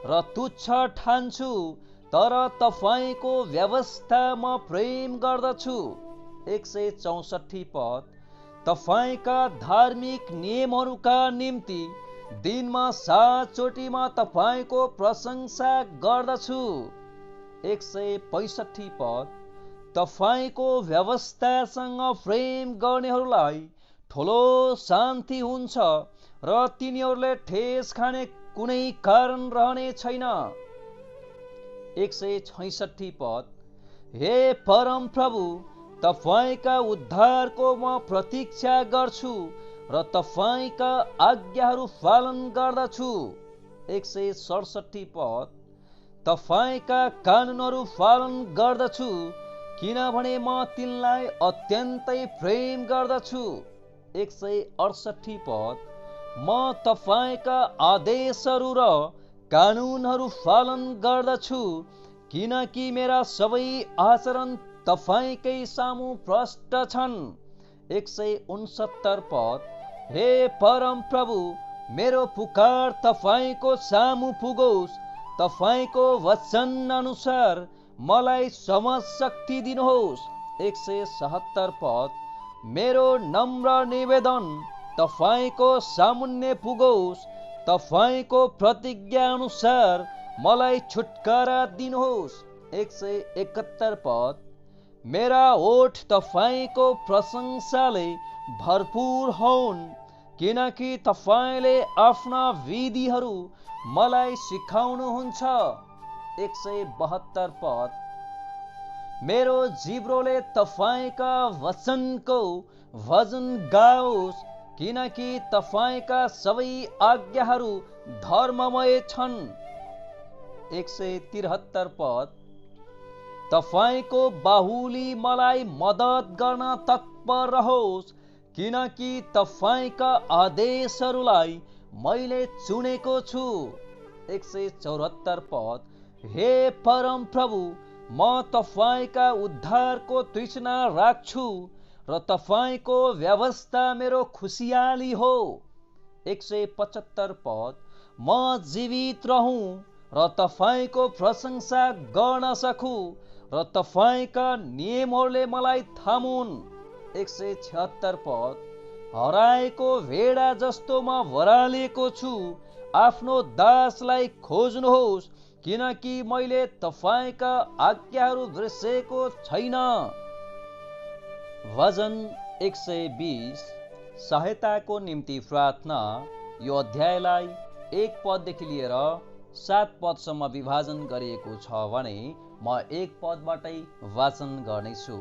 Speaker 1: र तुच्छ ठान्छु, तर तपाईको व्यवस्था म प्रेम गर्दछु। 164 पद। तपाईका धार्मिक नियमहरूका निम्ति दिनमा 7 चोटि म तपाईको प्रशंसा गर्दछु। 165 पद। तपाईको व्यवस्थासँग प्रेम गर्नेहरूलाई ठुलो शान्ति हुन्छ र तिनीहरूले ठेस खाने कुनै कारण रहने छैन। 166 पद। हे परम प्रभु, तपाईका उद्धारको म प्रतीक्षा गर्छु र तपाईका आज्ञाहरू पालन गर्दछु। 167 पद। तपाईका कानुनहरू पालन गर्दछु, किनभने म तिनलाई अत्यन्तै प्रेम गर्दछु। 168 पद। म तपाईका आदेशहरू र कानुनहरू पालन गर्दछु, किनकि मेरा सबै आचरण तपाईकै सामु प्रष्ट छन्। 169 पद। हे परम प्रभु, मेरो पुकार तपाईको सामु पुगोस्, तपाईको वचन अनुसार मलाई समझ शक्ति दिनुहोस्। 170 पद। मेरो नम्र निवेदन तपाईको सामुन्ने पुगोस्, तपाईको प्रतिज्ञा अनुसार मलाई छुटकारा दिनुहोस्। 171 पद। मेरा ओठ तपाईको प्रशंसाले भरपूर होन्, किनकि तपाईले आफ्ना विधिहरू मलाई सिकाउनुहुन्छ। 172 पद। मेरो जिब्रोले तपाईका वचनको भजन गाओस्, किनकि तपाईका सबै आज्ञाहरू धर्ममय छन्। 173 पद। तपाईको बाहुली मलाई मद्दत गर्न तत्पर रहोस्, किनकि तपाईका आदेशहरूलाई मैले चुनेको छु। 174 पद। हे परम प्रभु, म तपाईका उद्धारको तृष्णा राख्छु र तपाईको व्यवस्था मेरो खुसियाली हो। 175 पद। म जीवित रहूं र तपाईको प्रशंसा गर्न सकूं र तपाईका नियमहरूले मलाई थामुन्। 176 पद। हराएको भेडा जस्तो म वरालिएको छु, आफ्नो दासलाई खोज्नुहोस्, किनकि मैले तपाईका आज्ञाहरू बिर्सेको छैन। भजन 120। सहायताको निम्ति प्रार्थना। यो अध्यायलाई 1 पददेखि लिएर 7 पदसम्म विभाजन गरिएको छ भने म 1 पदबाटै वाचन गर्नेछु।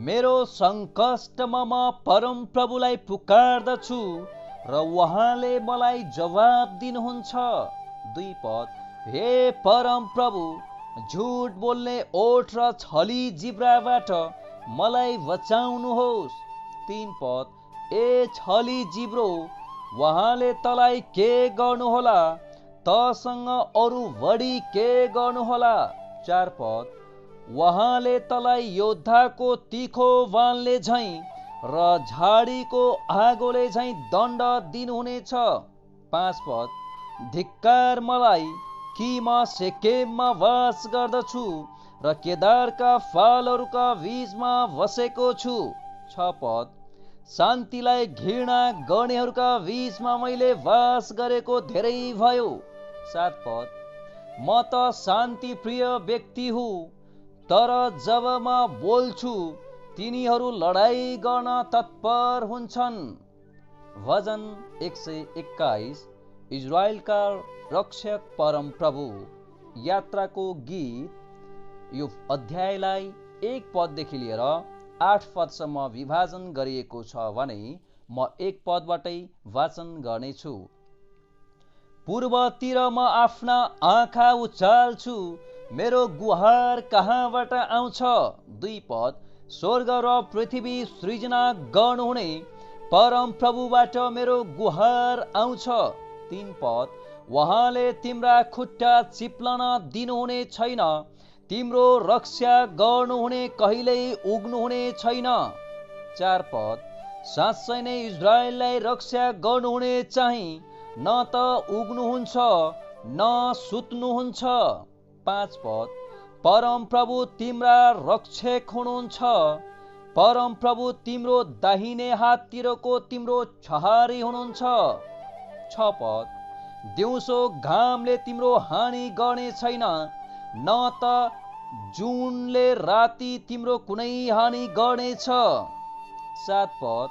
Speaker 1: मेरो सङ्कष्टमा म परम प्रभुलाई पुकार्दछु र उहाँले मलाई जवाब दिनुहुन्छ। 2 पद। हे परम प्रभु, झुट बोल्ने ओठ र छली जिब्राबाट मलाई बचाउनुहोस्। 3 पद। ए छली जिब्रो, उहाँले तँलाई के गर्नुहोला, तसँग अरू बढी के गर्नुहोला। 4 पद। उहाँले तँलाई योद्धाको तीखो बाणले झैं र झाडीको आगोले झैं दण्ड दिनुहुनेछ। 5 पद। धिक्कार मलाई, कि म सेकेममा वास गर्दछु र केदारका फालहरूका बीचमा बसेको छु। 6 पद। शान्तिलाई घृणा गर्नेहरूका बीचमा मैले वास गरेको धेरै भयो। 7 पद। म त शान्ति प्रिय व्यक्ति हुँ, तर जब म बोल्छु तिनीहरू लडाई गर्न तत्पर हुन्छन्। भजन 121। इजरायलका रक्षक परम प्रभु। यात्राको गीत। यो अध्यायलाई 1 पददेखि लिएर 8 पदसम्म विभाजन गरिएको छ भने म 1 पदबाटै वाचन गर्नेछु। पूर्वतिर म आफ्ना आँखा उचाल्छु, मेरो गुहार कहाँबाट आउँछ। 2 पद। स्वर्ग र पृथ्वी सृजना गर्नुहुने परम प्रभुबाट मेरो गुहार आउँछ। 3 पद, उहाँले तिम्रा खुट्टा चिप्लन दिनुहुने छैन, तिम्रो रक्षा गर्नुहुने कहिल्यै उग्नुहुने छैन। 4 पद, साँच्चै नै इजरायललाई रक्षा गर्नुहुने चाहिँ न त उग्नुहुन्छ न सुत्नुहुन्छ। 5 पद, परम प्रभु तिम्रा रक्षक हुनुहुन्छ, परम प्रभु तिम्रो दाहिने हाततिरको तिम्रो छहारी हुनुहुन्छ। 6 पद, दिउँसो घामले तिम्रो हानि गर्ने छैन, न त जुनले राति तिम्रो कुनै हानि गर्नेछ। 7 पद,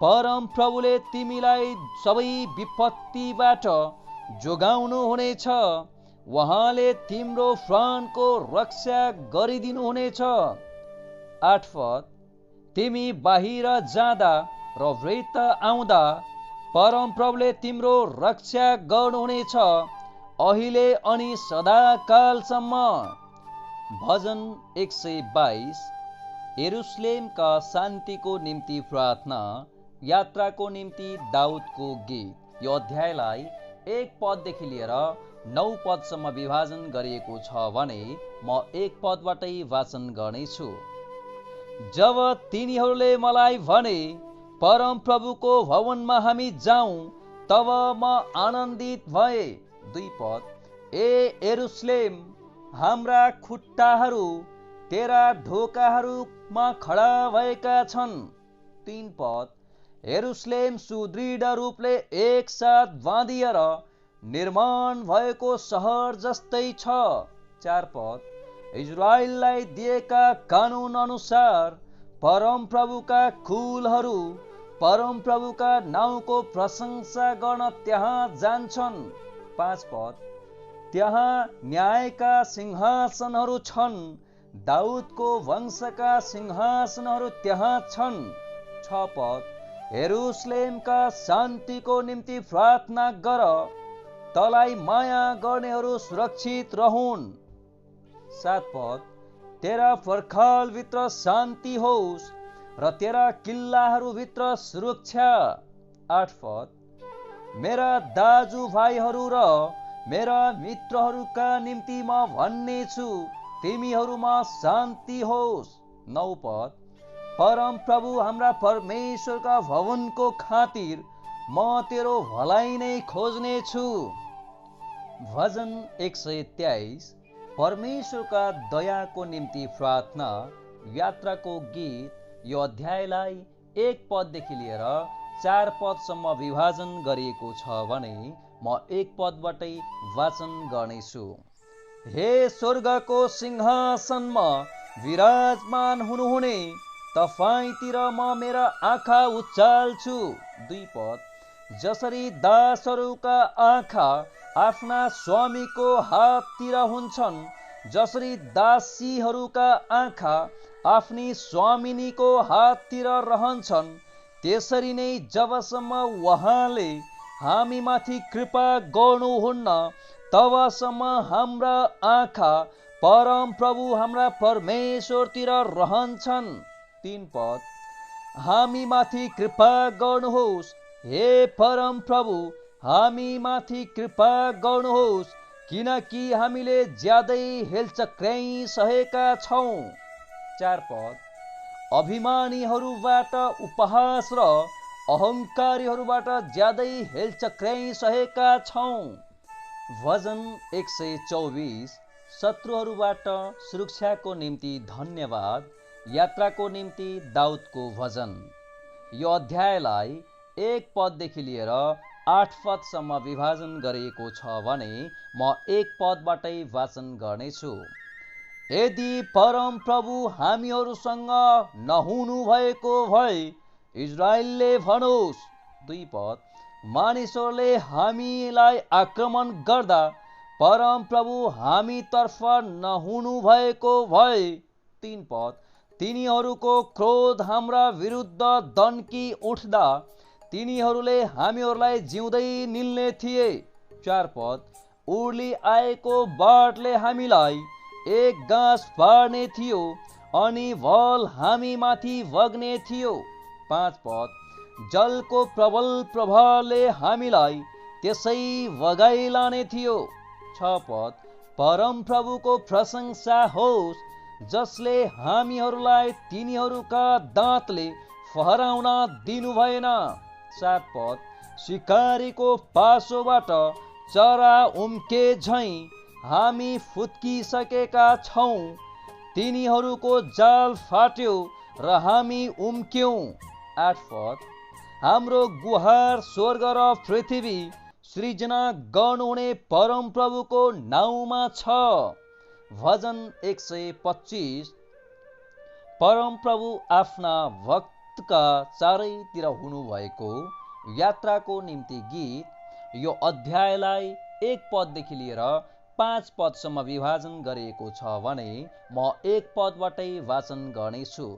Speaker 1: परम प्रभुले तिमीलाई सबै विपत्तिबाट जोगाउनु हुनेछ, उहाँले तिम्रो प्राणको रक्षा गरिदिनुहुनेछ। 8 पद, तिमी बाहिर जाँदा र भित्र आउँदा परम प्रभुले तिम्रो रक्षा गर्नुहुनेछ, अहिले अनि सदाकालसम्म। भजन 122। यरुशलेमका शान्तिको निम्ति प्रार्थना, यात्राको निम्ति दाउदको गीत। यो अध्यायलाई 1 पददेखि लिएर 9 पदसम्म विभाजन गरिएको छ भने म 1 पदबाटै वाचन गर्नेछु। जब तिनीहरूले मलाई भने, परम प्रभुको भवनमा हामी जाउँ, तब म आनन्दित भए। 2 पद, ए यरुशलेम, हाम्रा खुट्टाहरू तेरा ढोकाहरूमा खडा भएका छन्। 3 पद, यरुशलेम सुदृढ रूपले एकसाथ बाँधिएर निर्माण भएको सहर जस्तै छ। 4 पद, इजरायललाई दिएका कानुन अनुसार परम प्रभुका कुलहरू परम प्रभुका नाउँको प्रशंसा गर्न त्यहाँ जान्छन्। 5 पद, त्यहाँ न्यायका सिंहासनहरू छन्, दाउदको वंशका सिंहासनहरू त्यहाँ छन्। 6 पद, यरुशलेमका शान्तिको निम्ति प्रार्थना गर, तँलाई माया गर्नेहरू सुरक्षित रहून्। 7 पद, तेरा पर्खालभित्र शान्ति होस् र तेरा किल्लाहरूभित्र सुरक्षा। 8 पद, मेरा दाजुभाइहरू र मेरा मित्रहरूका निम्ति म भन्ने छु, तिमीहरूमा शान्ति होस्। 9 पद, परम प्रभु हाम्रा परमेश्वरका भवनको खातिर म तेरो भलाइ नै खोज्ने छु। भजन 123। परमेश्वरका दयाको निम्ति प्रार्थना, यात्राको गीत। यो अध्यायलाई 1 पददेखि लिएर 4 पदसम्म विभाजन गरिएको छ भने म 1 पदबाटै वाचन गर्नेछु। हे स्वर्गको सिंहासनमा विराजमान हुनुहुने, तपाईतिर म मेरा आँखा उचाल्छु। 2 पद, जसरी दासहरूका आँखा आफ्ना स्वामीको हाततिर हुन्छन्, जसरी दासीहरूका आँखा आफ्नी स्वामिनीको हाततिर रहन्छन्, त्यसरी नै जबसम्म उहाँले हामीमाथि कृपा गर्नुहुन्न, तबसम्म हाम्रा आँखा परम प्रभु हाम्रा परमेश्वरतिर रहन्छन्। 3 पद, हामीमाथि कृपा गर्नुहोस्, हे परम प्रभु, हामीमाथि कृपा गर्नुहोस्, किनकि हामीले ज्यादै हेलचक्र्याइ सहेका छौँ। 4 पद, अभिमानीहरूबाट उपहास र अहङ्कारीहरूबाट ज्यादै हेलचक्र्याइ सहेका छौँ। भजन 124। शत्रुहरूबाट सुरक्षाको निम्ति धन्यवाद, यात्राको निम्ति दाउदको भजन। यो अध्यायलाई 1 पददेखि लिएर 8 पदसम्म विभाजन गरिएको छ भने म 1 पदबाटै वाचन गर्नेछु। यदि परम प्रभु हामीहरूसँग नहुनु भएको भए, इजरायलले भनोस्। 2 पद, मानिसहरूले हामीलाई आक्रमण गर्दा परम प्रभु हामीतर्फ नहुनु भएको भए। 3 पद, तिनीहरूको क्रोध हाम्रा विरुद्ध दन्की उठ्दा तिनीहरूले हामीहरूलाई जिउँदै निल्ने थिए। 4 पद, उर्ली आएको बाढले हामीलाई एक गाँस पार्ने थियो अनि भल हामीमाथि बग्ने थियो। 5 पद, जलको प्रबल प्रभावले हामीलाई त्यसै बगाइलाने थियो। 6 पद परम प्रभुको प्रशंसा होस् जसले हामीहरूलाई तिनीहरूका दाँतले फहराउन दिनु भएन। 7 पद शिकारीको पासोबाट चरा उम्के झैं हामी फुत्किसकेका छौं। तिनीहरूको जाल फाट्यो र हामी उम्क्यौं। 8 पद हाम्रो गुहार स्वर्ग र पृथ्वी सृजना गर्नुहुने परम प्रभुको नाउँमा छ। भजन 125। परम प्रभु आफ्ना भक्तका चारैतिर हुनुभएको यात्राको निम्ति गीत। यो अध्यायलाई 1 पददेखि लिएर 5 पदसम्म विभाजन गरिएको छ भने म 1 पदबाटै वाचन गर्नेछु।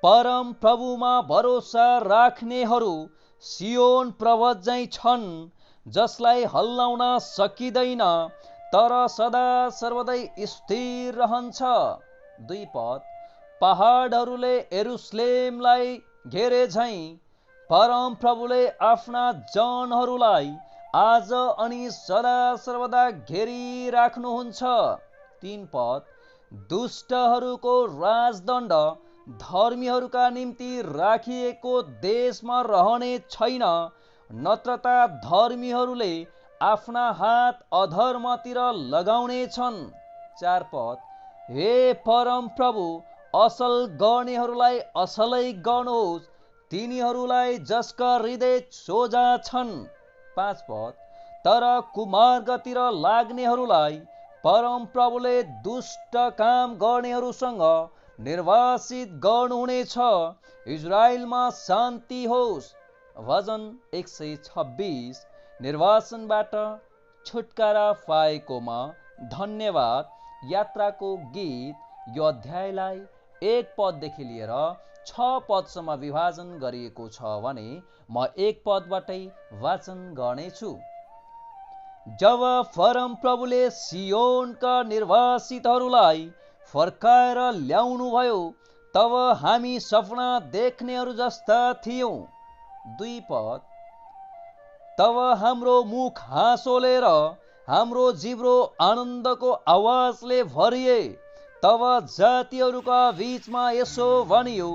Speaker 1: परम प्रभुमा भरोसा राख्नेहरू सियोन पर्वत झैं छन्, जसलाई हल्लाउन सकिँदैन तर सदा सर्वदै स्थिर रहन्छ। 2 पद पहाडहरूले यरुशलेमलाई घेरे झैं परम प्रभुले आफ्ना जनहरूलाई आज अनि सदा सर्वदा घेरिराख्नुहुन्छ। 3 पद दुष्टहरूको राजदण्ड धर्मीहरूका निम्ति राखिएको देशमा रहने छैन, नत्र त धर्मीहरूले आफ्ना हात अधर्मतिर लगाउनेछन्। 4 पद हे परम प्रभु असल गर्नेहरूलाई असलै गर्नुहोस्, तिनीहरूलाई जसका हृदय सोझा छन्। 5 पद तर कुमार्गतिर लाग्नेहरूलाई परम प्रभुले दुष्ट काम गर्नेहरूसँग निर्वासित गर्नुहुनेछ। इजरायलमा शान्ति होस्। भजन 126। निर्वासनबाट छुटकारा पाएकोमा धन्यवाद। यात्राको गीत। यो अध्यायलाई 1 पददेखि लिएर 6 पदसम्म विभाजन गरिएको छ भने म 1 पदबाटै वाचन गर्नेछु। जब परम प्रभुले सियोनका निर्वासितहरूलाई फर्काएर ल्याउनुभयो तब हामी सपना देख्नेहरू जस्ता थियौं। 2 पद तब हाम्रो मुख हाँसोले र हाम्रो जिब्रो आनन्दको आवाजले भरिए। तब जातिहरूका बीचमा यसो भनियो,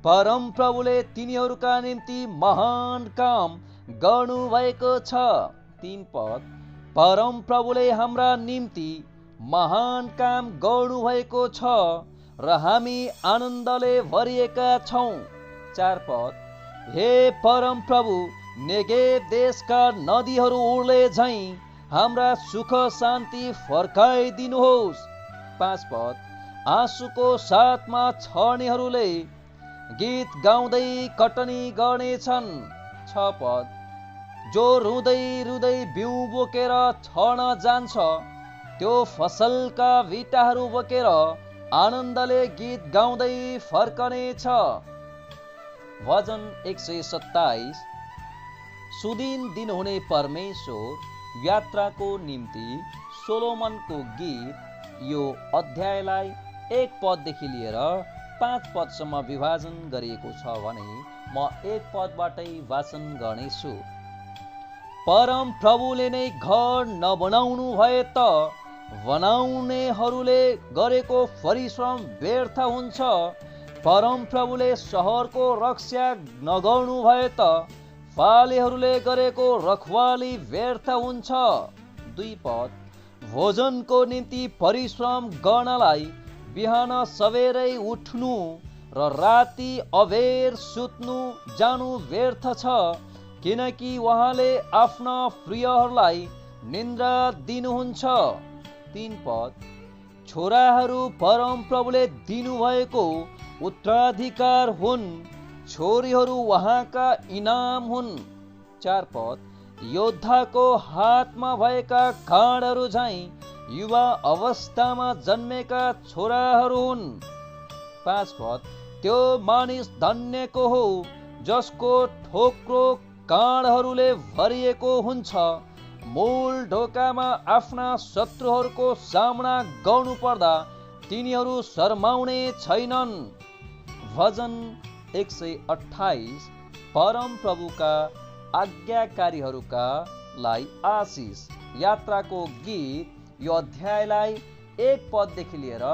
Speaker 1: परम प्रभुले तिनीहरूका निम्ति महान काम गर्नुभएको छ। 3 पद परम प्रभुले हाम्रा निम्ति महान काम गर्नुभएको छ र हामी आनन्दले भरिएका छौं। 4 पद हे परम प्रभु नेगेव देशका नदीहरू उर्ले झैं हाम्रा सुख शान्ति फर्काइदिनुहोस्। 5 पद आँसुको साथमा छर्नेहरूले गीत गाउँदै कटनी गर्नेछन्। 6 पद जो रुँदै रुँदै बिउ बोकेर छर्न जान्छ त्यो फसलका बिटाहरू बोकेर आनन्दले गीत गाउँदै फर्कनेछ। भजन 127। सुदिन दिनुहुने परमेश्वर यात्राको निम्ति सोलोमनको गीत। यो अध्यायलाई 1 पददेखि लिएर 5 पदसम्म विभाजन गरिएको छ भने म 1 पदबाटै वाचन गर्नेछु। परम प्रभुले नै घर नबनाउनु भए त बनाउनेहरूले गरेको परिश्रम व्यर्थ हुन्छ। परम प्रभुले सहरको रक्षा नगर्नु भए त पालेहरूले गरेको रखवाली व्यर्थ हुन्छ। 2 पद भोजनको निम्ति परिश्रम गर्नलाई बिहान सबेरै उठ्नु र राति अबेर सुत्नु जानु व्यर्थ छ, किनकि उहाँले आफ्ना प्रियहरूलाई निन्द्रा दिनुहुन्छ। 3 पद छोराहरू परम प्रभुले दिनुभएको उत्तराधिकार हुन्, छोरीहरू उहाँका इनाम हुन्। 4 पद योद्धाको हातमा भएका काँडहरू झैं युवा अवस्थामा जन्मेका छोराहरू हुन्। 5 पद त्यो मानिस धन्यको हो जसको ठोक्रो काँडहरूले भरिएको हुन्छ। मूल ढोकामा आफ्ना शत्रुहरूको सामना गर्नु पर्दा तिनीहरू शर्माउने छैनन्। भजन 128। परम प्रभुका आज्ञाकारीहरूका लाई आशिष। यात्राको गीत यो अध्यायलाई 1 पददेखि लिएर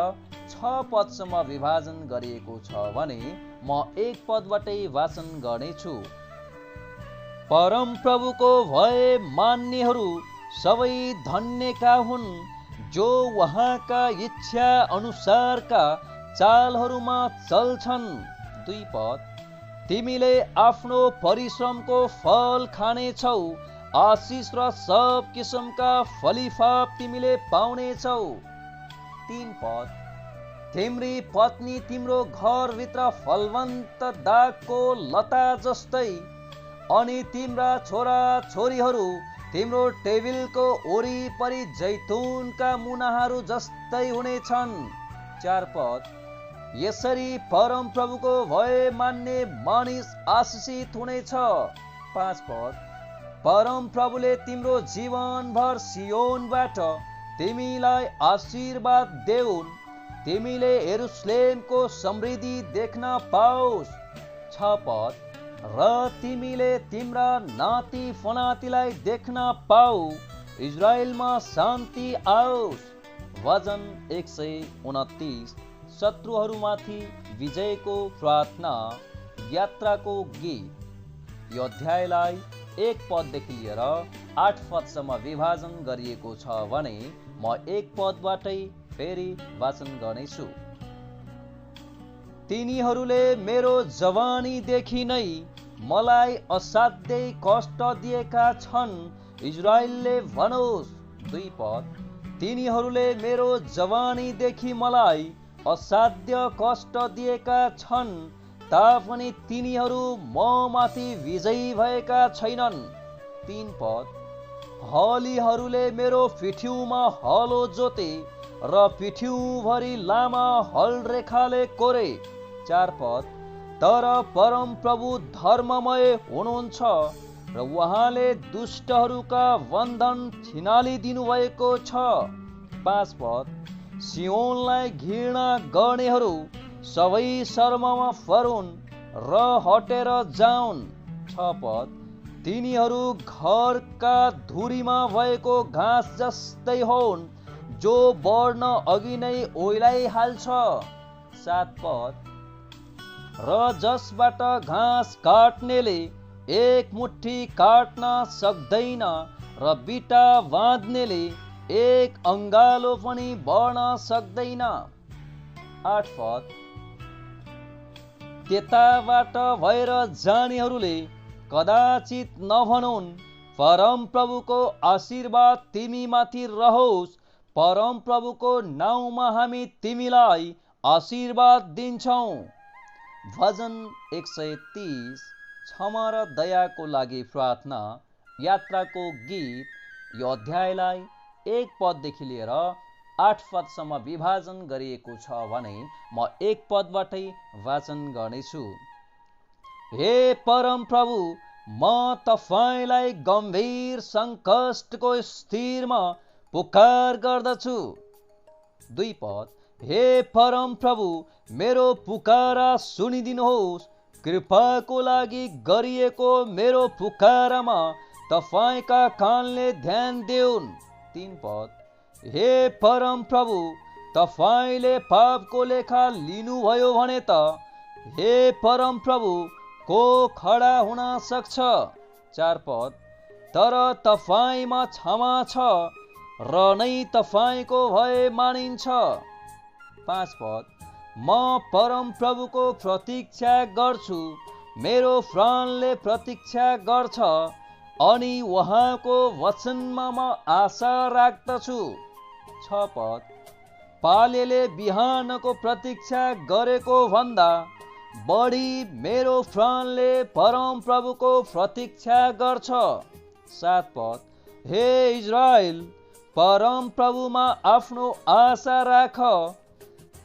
Speaker 1: 6 पदसम्म विभाजन गरिएको छ भने म 1 पदबाटै वाचन गर्नेछु। परम प्रभुको भय मान्नेहरू सबै धन्यका हुन्, जो उहाँका इच्छा अनुसारका चालहरूमा चल्छन्। 2 पद, तिमीले आफ्नो परिश्रमको फल खानेछौ, आशिष र सब किसिमका फलिफाप तिमीले पाउनेछौ। 3 पद, तिम्री पत्नी तिम्रो घरभित्र फलवन्त दागको लता जस्तै अनि तिम्रा छोरा छोरीहरू तिम्रो टेबलको वरिपरि जैतुनका मुनाहरू जस्तै हुनेछन्। 4 पद, यसरी परम प्रभुको भय मान्ने मानिस आशिषित हुनेछ। 5 पद, परम प्रभुले तिम्रो जीवनभर सियोनबाट तिमीलाई आशीर्वाद देऊन्, तिमीले यरुशलेमको समृद्धि देख्न पाओस्। 6 पद, र तिमीले तिम्रा नाति फनातिलाई देख्न पाऊ, इजरायलमा शान्ति आओस्। वचन 129, शत्रुहरूमाथि विजयको प्रार्थना। यात्राको गीत यो अध्यायलाई 1 पददेखि लिएर 8 पदसम्म विभाजन गरिएको छ भने म 1 पदबाटै फेरि वाचन गर्नेछु। तिनीहरूले मेरो जवानीदेखि नै मलाई असाध्यै कष्ट दिएका छन्, इजरायलले भनोस्। 2 पद, तिनीहरूले मेरो जवानीदेखि मलाई असाध्य कष्ट दिएका छन्, तापनि तिनीहरू ममाथि विजयी भएका छैनन्। 3 पद, हलीहरूले मेरो पिठ्यूमा हलो जोते र पिठ्यूभरि लामा हलरेखाले कोरे। 4 पद, तर परम प्रभु धर्ममय हुनुहुन्छ र उहाँले दुष्टहरूका बन्धन छिनालिदिनु भएको छ। 5 पद, सियोनलाई घृणा गर्नेहरू सबै शर्ममा परुन् र हटेर जाउन्। 6 पद, तिनीहरू घरका धुरीमा भएको घाँस जस्तै हुन्, जो बढ्न अघि नै ओइलाइहाल्छ। 7 पद, र जसबाट घाँस काट्नेले 1 मुट्ठी काट्न सक्दैन र बिटा बाँध्नेले 1 अंगालो पनि बढ्न सक्दैन। 8 पद, त्यताबाट भएर जानेहरूले कदाचित नभनुन्, परम प्रभुको आशीर्वाद तिमीमाथि रहोस्, परम प्रभुको नाउँमा हामी तिमीलाई आशीर्वाद दिन्छौँ। भजन 130, क्षमा र दयाको लागि प्रार्थना। यात्राको गीत यो अध्यायलाई 1 पददेखि लिएर 8 पदसम्म विभाजन गरिएको छ भने म 1 पदबाटै वाचन गर्नेछु। हे परम प्रभु, म तपाईलाई गम्भीर सङ्कटको स्थिरमा पुकार गर्दछु। 2 पद, हे परम प्रभु, मेरो पुकारा सुनिदिनुहोस्, कृपाको लागि गरिएको मेरो पुकारामा तपाईका कानले ध्यान देऊन्। 3 पद, हे परम प्रभु, तपाईले पापको लेखा लिनुभयो भने त हे परम प्रभु, को खडा हुन सक्छ। 4 पद, तर तपाईमा क्षमा छ र नै तपाईको भय मानिन्छ। 5 पद, म परम प्रभुको प्रतीक्षा गर्छु, मेरो प्राणले प्रतीक्षा गर्छ अनि उहाँको वचनमा म आशा राख्दछु। 6 पद, पालेले बिहानको प्रतीक्षा गरेको भन्दा बढी मेरो प्राणले परम प्रभुको प्रतीक्षा गर्छ। 7 पद, हे इजरायल, परम प्रभुमा आफ्नो आशा राख,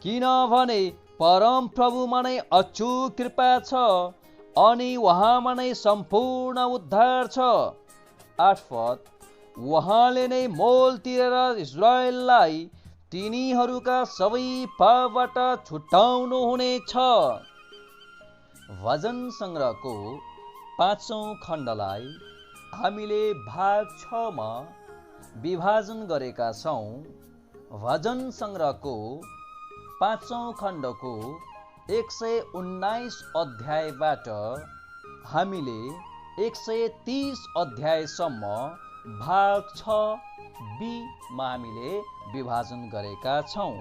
Speaker 1: किनभने परम प्रभुमा नै अचूक कृपा छ अनि उहाँमा नै सम्पूर्ण उद्धार छ। 8 पद, उहाँले नै मोल तिरेर इजरायललाई तिनीहरूका सबै पापबाट छुटाउनु हुनेछ। भजन सङ्ग्रहको 5औं खण्डलाई हामीले भाग 6 मा विभाजन गरेका छौं। भजन संग्रहको 5औं खण्डको 119 अध्यायबाट हामीले 130 अध्यायसम्म भाग 6 बी मा हामीले विभाजन गरेका छौं।